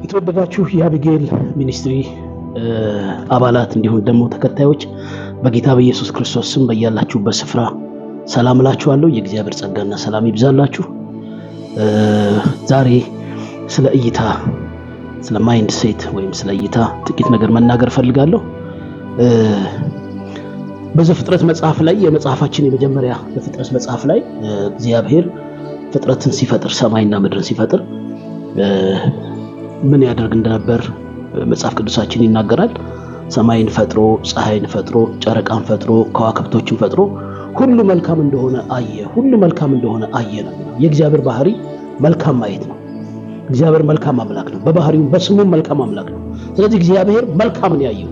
የተወደዳችሁ የአቢጌል ሚኒስትሪ አባላት እንዲሁም ደግሞ ተከታዮች በጌታ በኢየሱስ ክርስቶስ ስም በያላችሁበት ስፍራ ሰላም እላችኋለሁ። የእግዚአብሔር ጸጋና ሰላም ይብዛላችሁ። ዛሬ ስለ እይታ ስለ ማይንድ ሴት ወይም ስለ እይታ ጥቂት ነገር መናገር ፈልጋለሁ። በዘፍጥረት መጽሐፍ ላይ የመጽሐፋችን የመጀመሪያ በፍጥረት መጽሐፍ ላይ እግዚአብሔር ፍጥረትን ሲፈጥር ሰማይና ምድርን ሲፈጥር ምን ያደርግ እንደነበር መጽሐፍ ቅዱሳችን ይናገራል። ሰማይን ፈጥሮ ፀሐይን ፈጥሮ ጨረቃን ፈጥሮ ከዋክብቶችን ፈጥሮ ሁሉ መልካም እንደሆነ አየ። ሁሉ መልካም እንደሆነ አየ ነው። የእግዚአብሔር ባህሪ መልካም ማየት ነው። እግዚአብሔር መልካም አምላክ ነው። በባህሪው በስሙም መልካም አምላክ ነው። ስለዚህ እግዚአብሔር መልካምን ያየው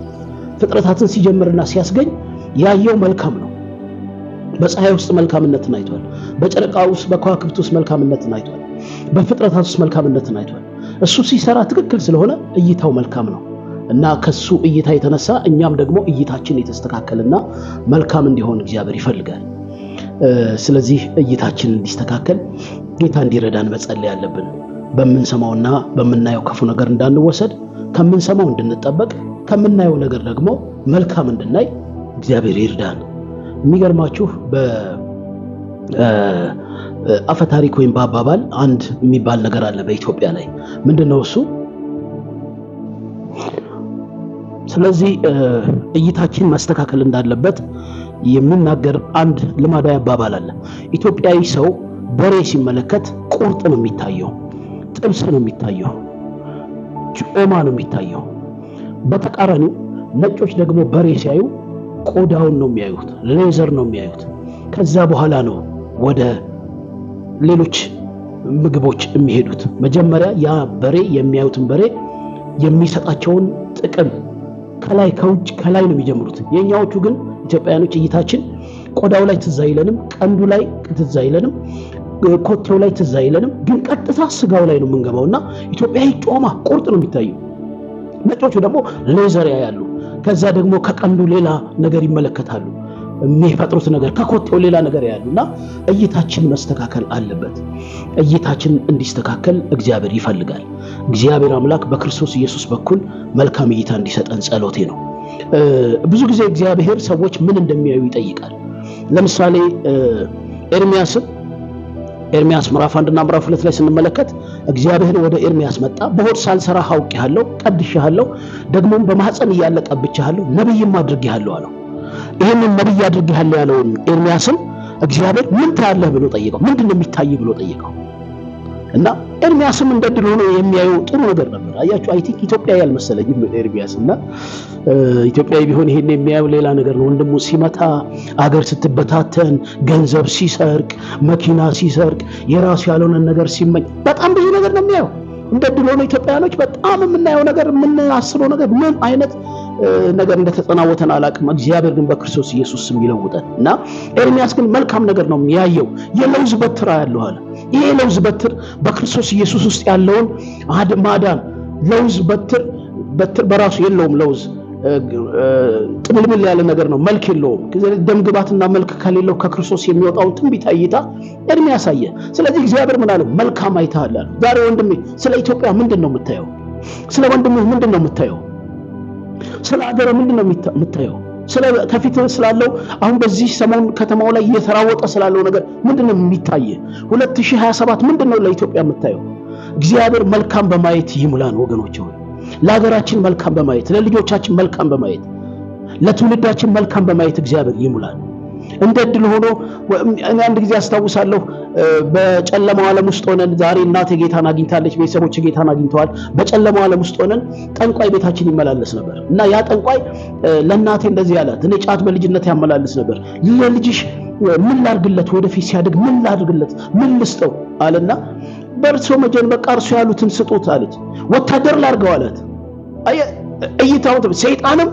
ፍጥረታትን ሲጀምርና ሲያስገኝ ያየው መልካም ነው። በፀሐይ ውስጥ መልካምነትን አይቷል። በጨረቃ ውስጥ በከዋክብት ውስጥ መልካምነትን አይቷል። በፍጥረታት ውስጥ መልካምነትን አይቷል። እሱ ሲሰራ ትክክል ስለሆነ እይታው መልካም ነው እና ከሱ እይታ የተነሳ እኛም ደግሞ እይታችን የተስተካከለና መልካም እንዲሆን እግዚአብሔር ይፈልጋል። ስለዚህ እይታችን እንዲስተካከል ጌታ እንዲረዳን መጸለይ ያለብን። በምንሰማውና በምናየው ክፉ ነገር እንዳንወሰድ፣ ከምንሰማው እንድንጠበቅ፣ ከምናየው ነገር ደግሞ መልካም እንድናይ እግዚአብሔር ይርዳን። የሚገርማችሁ አፈ ታሪክ ወይም በአባባል አንድ የሚባል ነገር አለ በኢትዮጵያ ላይ። ምንድነው እሱ? ስለዚህ እይታችን ማስተካከል እንዳለበት የሚናገር አንድ ልማዳዊ አባባል አለ። ኢትዮጵያዊ ሰው በሬ ሲመለከት ቁርጥ ነው የሚታየው፣ ጥብስ ነው የሚታየው፣ ጮማ ነው የሚታየው። በተቃራኒው ነጮች ደግሞ በሬ ሲያዩ ቆዳውን ነው የሚያዩት፣ ሌዘር ነው የሚያዩት። ከዛ በኋላ ነው ወደ ሌሎች ምግቦች የሚሄዱት። መጀመሪያ ያ በሬ የሚያዩትን በሬ የሚሰጣቸውን ጥቅም ከላይ ከውጭ ከላይ ነው የሚጀምሩት። የኛዎቹ ግን ኢትዮጵያውያኖች እይታችን ቆዳው ላይ ትዝ አይለንም፣ ቀንዱ ላይ ትዝ አይለንም፣ ኮቴው ላይ ትዝ አይለንም፣ ግን ቀጥታ ስጋው ላይ ነው የምንገባውና ኢትዮጵያዊ ጮማ ቁርጥ ነው የሚታየው። ነጮቹ ደግሞ ሌዘር ያያሉ። ከዛ ደግሞ ከቀንዱ ሌላ ነገር ይመለከታሉ፣ የሚፈጥሩት ነገር ከኮቴው ሌላ ነገር ያሉና እይታችን መስተካከል አለበት። እይታችን እንዲስተካከል እግዚአብሔር ይፈልጋል። እግዚአብሔር አምላክ በክርስቶስ ኢየሱስ በኩል መልካም እይታ እንዲሰጠን ጸሎቴ ነው። ብዙ ጊዜ እግዚአብሔር ሰዎች ምን እንደሚያዩ ይጠይቃል። ለምሳሌ ኤርሚያስ ምዕራፍ 1 እና ምዕራፍ 2 ላይ ስንመለከት እግዚአብሔር ወደ ኤርሚያስ መጣ። በሆድ ሳልሰራህ አውቄሃለሁ፣ ቀድሼሃለሁ፣ ደግሞም በማህፀን እያለ ቀብቼሃለሁ፣ ነብይም አድርጌሃለሁ አለው። ይሄንን ነብይ አድርጌሃለሁ ያለውን ኤርሚያስን እግዚአብሔር ምን ታያለህ ብሎ ጠየቀው። ምንድነው የሚታይ ብሎ ጠየቀው። እና ኤርሚያስም እንደ ድል ሆኖ የሚያየው ጥሩ ነገር ነበር። አያችሁ፣ አይ ቲንክ ኢትዮጵያዊ ያልመሰለኝም ኤርሚያስ እና ኢትዮጵያዊ ቢሆን ይሄን የሚያየው ሌላ ነገር ነው። ወንድሙ ሲመታ፣ አገር ስትበታተን፣ ገንዘብ ሲሰርቅ፣ መኪና ሲሰርቅ፣ የራሱ ያልሆነ ነገር ሲመኝ በጣም ብዙ ነገር ነው የሚያየው። እንደ ድል ሆኖ ኢትዮጵያውያኖች በጣም የምናየው ነገር የምናስበው ነገር ምን አይነት ነገር እንደተጠናወተን አላቅም። እግዚአብሔር ግን በክርስቶስ ኢየሱስ ስም ይለውጠን እና ኤርሚያስ ግን መልካም ነገር ነው የሚያየው። የለውዝ በትር ያለው አለ። ይሄ ለውዝ በትር በክርስቶስ ኢየሱስ ውስጥ ያለውን ማዳን። ለውዝ በትር በራሱ የለውም። ለውዝ ጥምልምል ያለ ነገር ነው፣ መልክ የለውም። ደም ግባትና መልክ ከሌለው ከክርስቶስ የሚወጣውን ትንቢታዊ እይታ ኤርሚያስ አየ። ስለዚህ እግዚአብሔር ምን አለ? መልካም አይተሃል አለ። ዛሬ ወንድሜ ስለ ኢትዮጵያ ምንድነው የምታየው? ስለ ወንድምህ ምንድነው የምታየው? ስለ ሀገር ምንድነው የምታየው? ከፊት ስላለው አሁን በዚህ ሰሞን ከተማው ላይ እየተራወጠ ስላለው ነገር ምንድነው የሚታየ? 2027 ምንድነው ለኢትዮጵያ የምታየው? እግዚአብሔር መልካም በማየት ይሙላን ወገኖች ሆይ። ለሀገራችን መልካም በማየት፣ ለልጆቻችን መልካም በማየት፣ ለትውልዳችን መልካም በማየት እግዚአብሔር ይሙላን። እንደ ድል ሆኖ እኔ አንድ ጊዜ አስታውሳለሁ፣ በጨለማው ዓለም ውስጥ ሆነን ዛሬ እናቴ ጌታን አግኝታለች፣ ቤተሰቦች ጌታን አግኝተዋል። በጨለማው ዓለም ውስጥ ሆነን ጠንቋይ ቤታችን ይመላለስ ነበር እና ያ ጠንቋይ ለእናቴ እንደዚህ ያላት፣ እኔ ጫት በልጅነት ያመላልስ ነበር፣ ለልጅሽ ምን ላድርግለት፣ ወደፊት ሲያድግ ምን ላድርግለት፣ ምን ልስጠው አለና በርሶ መጀን በቃ እርሱ ያሉትን ስጡት አለች። ወታደር ላድርገው አላት። እይታው ሰይጣንም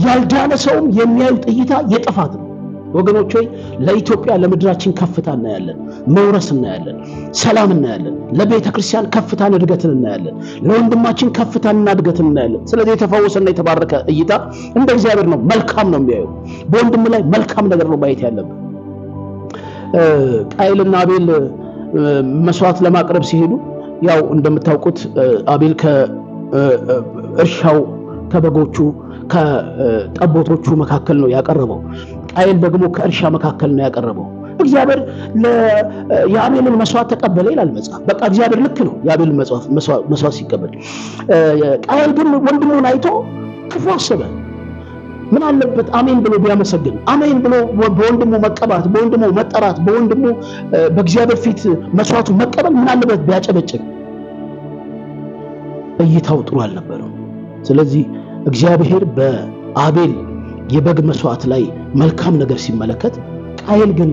ያልዳነ ሰውም የሚያዩት እይታ የጥፋት ነው ወገኖች ሆይ። ለኢትዮጵያ ለምድራችን ከፍታ እናያለን፣ መውረስ እናያለን፣ ሰላም እናያለን። ለቤተ ክርስቲያን ከፍታን እድገትን እናያለን፣ ለወንድማችን ከፍታንና እድገትን እናያለን። ስለዚህ የተፈወሰና የተባረከ እይታ እንደ እግዚአብሔር ነው፣ መልካም ነው የሚያየው። በወንድም ላይ መልካም ነገር ነው ማየት ያለብን። ቃየልና አቤል መስዋዕት ለማቅረብ ሲሄዱ ያው እንደምታውቁት አቤል ከእርሻው ከበጎቹ ከጠቦቶቹ መካከል ነው ያቀረበው። ቃየል ደግሞ ከእርሻ መካከል ነው ያቀረበው። እግዚአብሔር የአቤልን መስዋዕት ተቀበለ ይላል መጽሐፍ። በቃ እግዚአብሔር ልክ ነው የአቤልን መስዋዕት ሲቀበል። ቃየል ግን ወንድሙን አይቶ ክፉ አሰበ። ምን አለበት አሜን ብሎ ቢያመሰግን፣ አሜን ብሎ በወንድሙ መቀባት፣ በወንድሙ መጠራት፣ በወንድሙ በእግዚአብሔር ፊት መስዋዕቱ መቀበል ምን አለበት ቢያጨበጭብ። እይታው ጥሩ አልነበረም። ስለዚህ እግዚአብሔር በአቤል የበግ መስዋዕት ላይ መልካም ነገር ሲመለከት፣ ቃየል ግን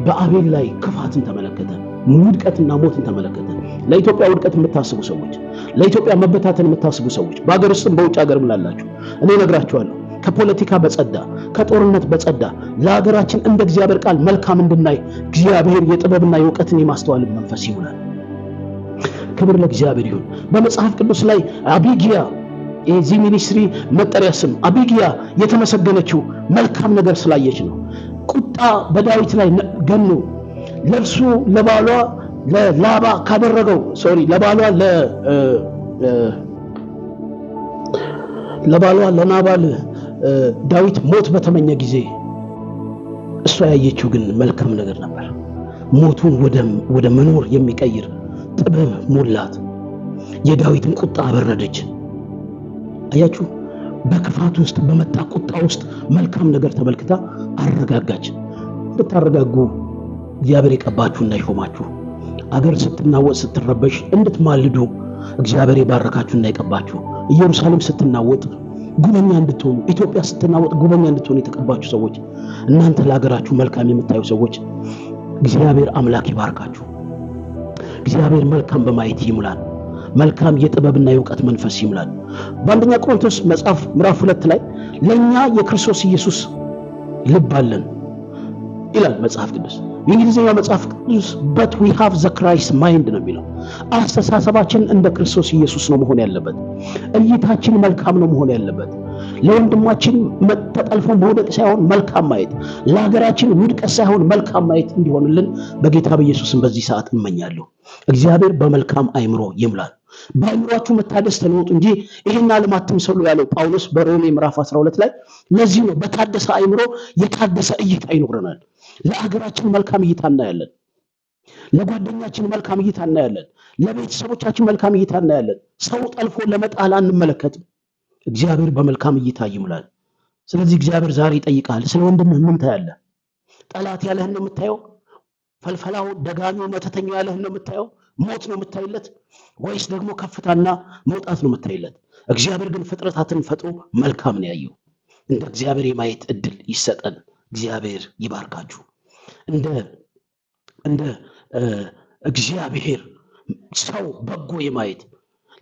በአቤል ላይ ክፋትን ተመለከተ፣ ውድቀትና ሞትን ተመለከተ። ለኢትዮጵያ ውድቀት የምታስቡ ሰዎች፣ ለኢትዮጵያ መበታተን የምታስቡ ሰዎች፣ በአገር ውስጥም በውጭ ሀገርም ላላችሁ እኔ እነግራችኋለሁ፣ ከፖለቲካ በጸዳ ከጦርነት በጸዳ ለሀገራችን እንደ እግዚአብሔር ቃል መልካም እንድናይ እግዚአብሔር የጥበብና የእውቀትን የማስተዋል መንፈስ ይሙላል። ክብር ለእግዚአብሔር ይሁን። በመጽሐፍ ቅዱስ ላይ አቢግያ የዚህ ሚኒስትሪ መጠሪያ ስም አቢግያ የተመሰገነችው መልካም ነገር ስላየች ነው። ቁጣ በዳዊት ላይ ገኖ ለእርሱ ለባሏ ለላባ ካደረገው ለባሏ ለናባል ዳዊት ሞት በተመኘ ጊዜ እሷ ያየችው ግን መልካም ነገር ነበር። ሞቱን ወደ መኖር የሚቀይር ጥበብ ሞላት። የዳዊትን ቁጣ አበረደች። አያችሁ፣ በክፋት ውስጥ በመጣ ቁጣ ውስጥ መልካም ነገር ተመልክታ አረጋጋች። እንድታረጋጉ እግዚአብሔር የቀባችሁና የሾማችሁ፣ አገር ስትናወጥ ስትረበሽ እንድትማልዱ እግዚአብሔር የባረካችሁና የቀባችሁ፣ ኢየሩሳሌም ስትናወጥ ጉበኛ እንድትሆኑ፣ ኢትዮጵያ ስትናወጥ ጉበኛ እንድትሆኑ የተቀባችሁ ሰዎች፣ እናንተ ለሀገራችሁ መልካም የምታዩ ሰዎች እግዚአብሔር አምላክ ይባርካችሁ። እግዚአብሔር መልካም በማየት ይሙላል። መልካም የጥበብና የእውቀት መንፈስ ይሙላል። በአንደኛ ቆሮንቶስ መጽሐፍ ምዕራፍ 2 ላይ ለኛ የክርስቶስ ኢየሱስ ልብ አለን ይላል መጽሐፍ ቅዱስ። የእንግሊዝኛው መጽሐፍ ቅዱስ but we have the Christ mind ነው የሚለው። አስተሳሰባችን እንደ ክርስቶስ ኢየሱስ ነው መሆን ያለበት። እይታችን መልካም ነው መሆን ያለበት። ለወንድማችን ተጠልፎ መውደቅ ሳይሆን መልካም ማየት፣ ለሀገራችን ውድቀት ሳይሆን መልካም ማየት እንዲሆንልን በጌታ በኢየሱስም በዚህ ሰዓት እመኛለሁ። እግዚአብሔር በመልካም አይምሮ ይሙላል። በአይምሮአችሁ መታደስ ተለወጡ እንጂ ይሄን ዓለም አትምሰሉ ያለው ጳውሎስ በሮሜ ምዕራፍ 12 ላይ ለዚህ ነው በታደሰ አይምሮ የታደሰ እይታ ይኖረናል። ለሀገራችን መልካም እይታ እናያለን። ለጓደኛችን መልካም እይታ እናያለን። ለቤተሰቦቻችን መልካም እይታ እናያለን። ሰው ጠልፎ ለመጣል አንመለከትም። እግዚአብሔር በመልካም እይታ ይሙላል። ስለዚህ እግዚአብሔር ዛሬ ይጠይቃል፣ ስለ ወንድምህ ምን ታያለህ? ጠላት ያለህን ነው የምታየው? ፈልፈላው ደጋሚው መተተኛው ያለህን ነው የምታየው? ሞት ነው የምታይለት ወይስ ደግሞ ከፍታና መውጣት ነው የምታይለት? እግዚአብሔር ግን ፍጥረታትን ፈጥሮ መልካም ነው ያየው። እንደ እግዚአብሔር የማየት እድል ይሰጠን። እግዚአብሔር ይባርካችሁ። እንደ እግዚአብሔር ሰው በጎ የማየት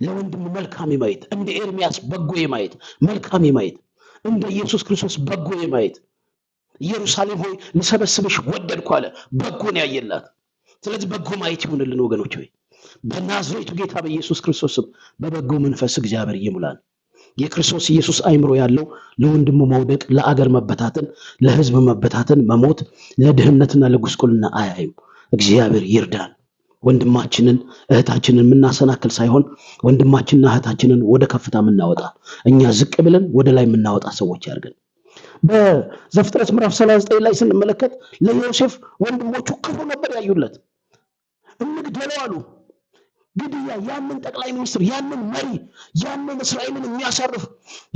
ለወንድም መልካም የማየት፣ እንደ ኤርሚያስ በጎ የማየት መልካም የማየት፣ እንደ ኢየሱስ ክርስቶስ በጎ የማየት ኢየሩሳሌም ሆይ ልሰበስብሽ ወደድኩ አለ። በጎን ያየላት። ስለዚህ በጎ ማየት ይሁንልን ወገኖች ሆይ በናዝሬቱ ጌታ በኢየሱስ ክርስቶስም በበጎ መንፈስ እግዚአብሔር ይሙላል። የክርስቶስ ኢየሱስ አይምሮ ያለው ለወንድሙ መውደቅ፣ ለአገር መበታተን፣ ለሕዝብ መበታተን፣ መሞት፣ ለድህነትና ለጉስቁልና አያይም። እግዚአብሔር ይርዳን። ወንድማችንን እህታችንን የምናሰናክል ሳይሆን ወንድማችንና እህታችንን ወደ ከፍታ የምናወጣ እኛ ዝቅ ብለን ወደ ላይ የምናወጣ ሰዎች ያድርገን። በዘፍጥረት ምዕራፍ 39 ላይ ስንመለከት ለዮሴፍ ወንድሞቹ ክፉ ነበር ያዩለት። እንግደለው አሉ። ግድያ ያንን ጠቅላይ ሚኒስትር ያንን መሪ ያንን እስራኤልን የሚያሳርፍ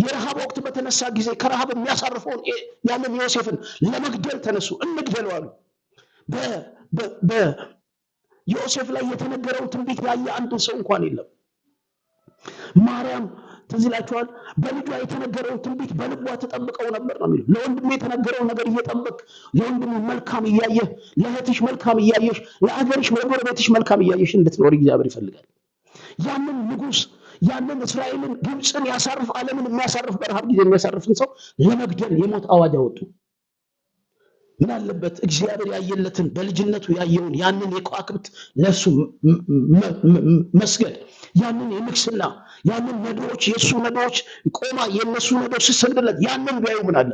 የረሃብ ወቅት በተነሳ ጊዜ ከረሃብ የሚያሳርፈውን ያንን ዮሴፍን ለመግደል ተነሱ። እንግደለው አሉ። በዮሴፍ ላይ የተነገረው ትንቢት ያየ አንድ ሰው እንኳን የለም። ማርያም ትዝ ይላችኋል። በልጇ የተነገረውን ትንቢት በልቧ ተጠብቀው ነበር ነው የሚለው። ለወንድሙ የተነገረውን ነገር እየጠበቅ ለወንድሙ መልካም እያየህ፣ ለእህትሽ መልካም እያየሽ፣ ለአገርሽ ለጎረቤትሽ መልካም እያየሽ እንድትኖር እግዚአብሔር ይፈልጋል። ያንን ንጉሥ ያንን እስራኤልን ግብፅን ያሳርፍ ዓለምን የሚያሳርፍ በረሃብ ጊዜ የሚያሳርፍን ሰው ለመግደል የሞት አዋጅ አወጡ። ምን አለበት እግዚአብሔር ያየለትን በልጅነቱ ያየውን ያንን የከዋክብት ለሱ መስገድ፣ ያንን የንግስና ያንን ነዶዎች የሱ ነዶዎች ቆማ የነሱ ነዶዎች ሲሰግድለት ያንን ቢያዩ ምን አለ?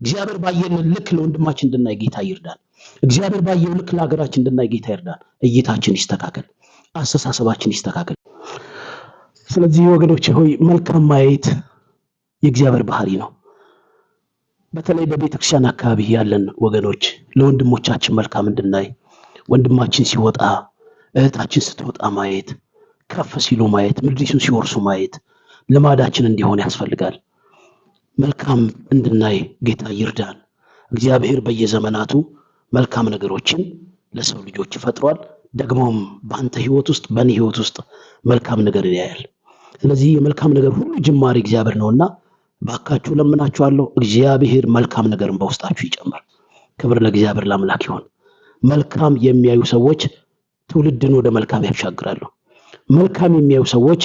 እግዚአብሔር ባየልን ልክ ለወንድማችን እንድናይ ጌታ ይርዳል። እግዚአብሔር ባየው ልክ ለሀገራችን እንድናይ ጌታ ይርዳል። እይታችን ይስተካከል። አስተሳሰባችን ይስተካከል። ስለዚህ ወገኖቼ ሆይ መልካም ማየት የእግዚአብሔር ባህሪ ነው። በተለይ በቤተክርስቲያን አካባቢ ያለን ወገኖች ለወንድሞቻችን መልካም እንድናይ፣ ወንድማችን ሲወጣ እህታችን ስትወጣ ማየት፣ ከፍ ሲሉ ማየት፣ ምድሪቱን ሲወርሱ ማየት ልማዳችን እንዲሆን ያስፈልጋል። መልካም እንድናይ ጌታ ይርዳን። እግዚአብሔር በየዘመናቱ መልካም ነገሮችን ለሰው ልጆች ፈጥሯል። ደግሞም በአንተ ህይወት ውስጥ በእኔ ህይወት ውስጥ መልካም ነገር ያያል። ስለዚህ የመልካም ነገር ሁሉ ጅማሬ እግዚአብሔር ነውና ባካችሁ ለምናችኋለሁ፣ እግዚአብሔር መልካም ነገርን በውስጣችሁ ይጨምር። ክብር ለእግዚአብሔር ለአምላክ ይሁን። መልካም የሚያዩ ሰዎች ትውልድን ወደ መልካም ያሻግራሉ። መልካም የሚያዩ ሰዎች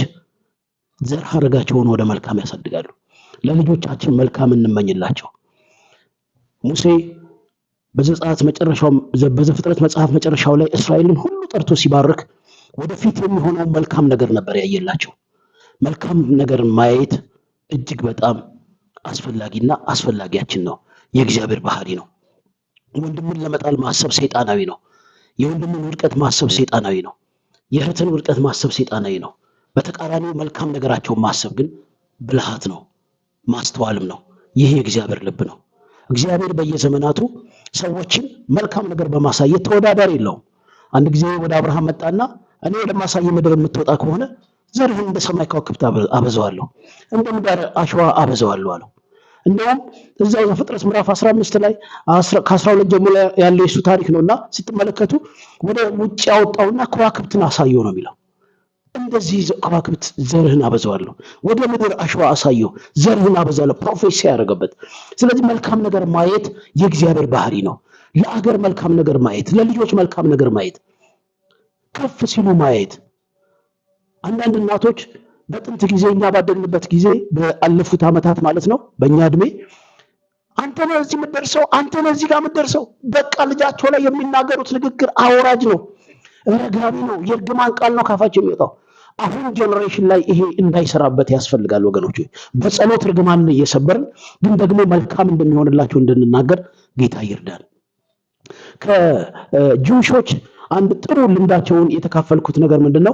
ዘር ሐረጋቸውን ወደ መልካም ያሳድጋሉ። ለልጆቻችን መልካም እንመኝላቸው። ሙሴ በዘፍጥረት መጽሐፍ መጨረሻው ላይ እስራኤልን ሁሉ ጠርቶ ሲባርክ ወደፊት የሚሆነው መልካም ነገር ነበር ያየላቸው። መልካም ነገር ማየት እጅግ በጣም አስፈላጊና አስፈላጊያችን ነው። የእግዚአብሔር ባህሪ ነው። ወንድምን ለመጣል ማሰብ ሰይጣናዊ ነው። የወንድምን ውድቀት ማሰብ ሰይጣናዊ ነው። የእህትን ውድቀት ማሰብ ሰይጣናዊ ነው። በተቃራኒው መልካም ነገራቸውን ማሰብ ግን ብልሃት ነው፣ ማስተዋልም ነው። ይህ የእግዚአብሔር ልብ ነው። እግዚአብሔር በየዘመናቱ ሰዎችን መልካም ነገር በማሳየት ተወዳዳሪ የለውም። አንድ ጊዜ ወደ አብርሃም መጣና እኔ ወደማሳየ ምድር የምትወጣ ከሆነ ዘርህን እንደ ሰማይ ከዋክብት አበዛዋለሁ፣ እንደ ምድር አሸዋ አበዛዋለሁ አለው። እንደውም እዛው ዘፍጥረት ምዕራፍ 15 ላይ ከ12 ጀምሮ ያለው የሱ ታሪክ ነውና ስትመለከቱ ወደ ውጭ ያወጣውና ከዋክብትን አሳየው ነው የሚለው። እንደዚህ ከዋክብት ዘርህን አበዛዋለሁ፣ ወደ ምድር አሸዋ አሳየው፣ ዘርህን አበዛዋለሁ፣ ፕሮፌሲ ያደረገበት። ስለዚህ መልካም ነገር ማየት የእግዚአብሔር ባህሪ ነው። ለአገር መልካም ነገር ማየት፣ ለልጆች መልካም ነገር ማየት፣ ከፍ ሲሉ ማየት። አንዳንድ እናቶች በጥንት ጊዜ እኛ ባደግንበት ጊዜ በአለፉት ዓመታት ማለት ነው በእኛ እድሜ አንተ ነህ እዚህ የምትደርሰው፣ አንተ ነህ እዚህ ጋር የምትደርሰው፣ በቃ ልጃቸው ላይ የሚናገሩት ንግግር አወራጅ ነው፣ ረጋቢ ነው፣ የእርግማን ቃል ነው ካፋቸው የሚወጣው። አሁን ጀነሬሽን ላይ ይሄ እንዳይሰራበት ያስፈልጋል ወገኖች። በጸሎት እርግማንን እየሰበርን ግን ደግሞ መልካም እንደሚሆንላቸው እንድንናገር ጌታ ይርዳል። ከጁሾች አንድ ጥሩ ልምዳቸውን የተካፈልኩት ነገር ምንድነው?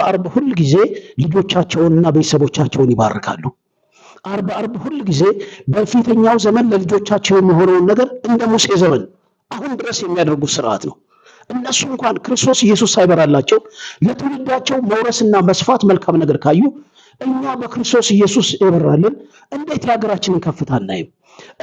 አርብ ሁል ጊዜ ልጆቻቸውንና ቤተሰቦቻቸውን ይባርካሉ። አርብ ሁል ጊዜ በፊተኛው ዘመን ለልጆቻቸው የሚሆነውን ነገር እንደ ሙሴ ዘመን አሁን ድረስ የሚያደርጉት ስርዓት ነው። እነሱ እንኳን ክርስቶስ ኢየሱስ ሳይበራላቸው ለትውልዳቸው መውረስና መስፋት መልካም ነገር ካዩ እኛ በክርስቶስ ኢየሱስ የበራልን እንዴት የሀገራችንን ከፍታ አናይም?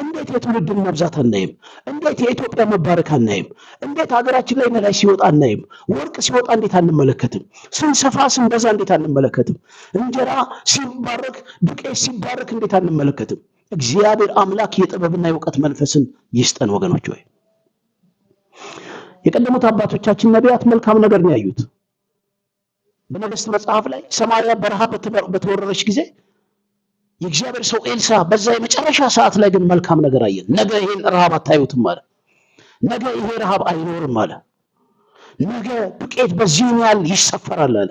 እንዴት የትውልድን መብዛት አናይም? እንዴት የኢትዮጵያ መባረክ አናይም? እንዴት ሀገራችን ላይ ነላይ ሲወጣ አናይም? ወርቅ ሲወጣ እንዴት አንመለከትም? ስንሰፋ ስንበዛ እንዴት አንመለከትም? እንጀራ ሲባረክ ዱቄት ሲባረክ እንዴት አንመለከትም? እግዚአብሔር አምላክ የጥበብና የእውቀት መንፈስን ይስጠን ወገኖች። ወይ የቀደሙት አባቶቻችን ነቢያት መልካም ነገር ነው ያዩት። በነገሥት መጽሐፍ ላይ ሰማርያ በረሃብ በተወረረች ጊዜ የእግዚአብሔር ሰው ኤልሳ በዛ የመጨረሻ ሰዓት ላይ ግን መልካም ነገር አየ። ነገ ይሄን ረሃብ አታዩትም አለ። ነገ ይሄ ረሃብ አይኖርም አለ። ነገ ዱቄት በዚህ ያህል ይሰፈራል አለ።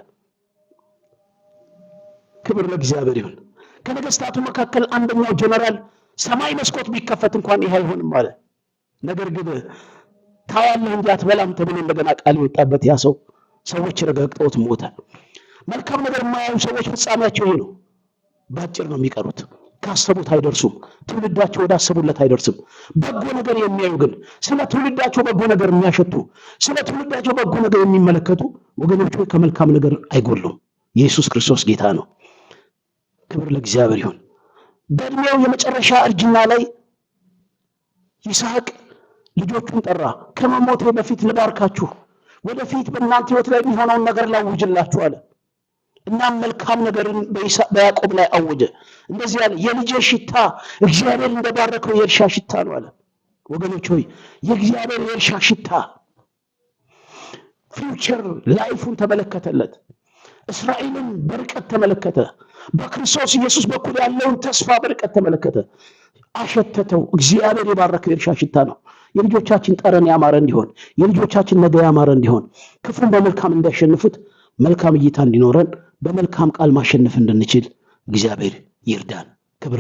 ክብር ለእግዚአብሔር ይሁን። ከነገሥታቱ መካከል አንደኛው ጀነራል ሰማይ መስኮት ቢከፈት እንኳን ይሄ አይሆንም አለ። ነገር ግን ታያለህ እንጂ አትበላም ተብሎ እንደገና ቃል የወጣበት ያ ሰው ሰዎች ረጋግጠውት ሞተ። መልካም ነገር የማያዩ ሰዎች ፍጻሜያቸው ይሄ ነው። ባጭር ነው የሚቀሩት። ካሰቡት አይደርሱም። ትውልዳቸው ወዳሰቡለት አይደርስም። በጎ ነገር የሚያዩ ግን ስለ ትውልዳቸው በጎ ነገር የሚያሸቱ፣ ስለ ትውልዳቸው በጎ ነገር የሚመለከቱ ወገኖች ከመልካም ነገር አይጎሉም። ኢየሱስ ክርስቶስ ጌታ ነው። ክብር ለእግዚአብሔር ይሁን። በእድሜው የመጨረሻ እርጅና ላይ ይስሐቅ ልጆቹን ጠራ። ከመሞቴ በፊት ልባርካችሁ፣ ወደፊት በእናንተ ሕይወት ላይ የሚሆነውን ነገር ላውጅላችሁ አለ። እናም መልካም ነገርን በያዕቆብ ላይ አወጀ። እንደዚህ አለ፣ የልጄ ሽታ እግዚአብሔር እንደባረከው የእርሻ ሽታ ነው አለ። ወገኖች ሆይ የእግዚአብሔር የእርሻ ሽታ ፊውቸር ላይፉን ተመለከተለት። እስራኤልን በርቀት ተመለከተ። በክርስቶስ ኢየሱስ በኩል ያለውን ተስፋ በርቀት ተመለከተ፣ አሸተተው። እግዚአብሔር የባረከው የእርሻ ሽታ ነው። የልጆቻችን ጠረን ያማረ እንዲሆን፣ የልጆቻችን ነገ ያማረ እንዲሆን፣ ክፉን በመልካም እንዲያሸንፉት መልካም እይታ እንዲኖረን፣ በመልካም ቃል ማሸነፍ እንድንችል እግዚአብሔር ይርዳን። ክብር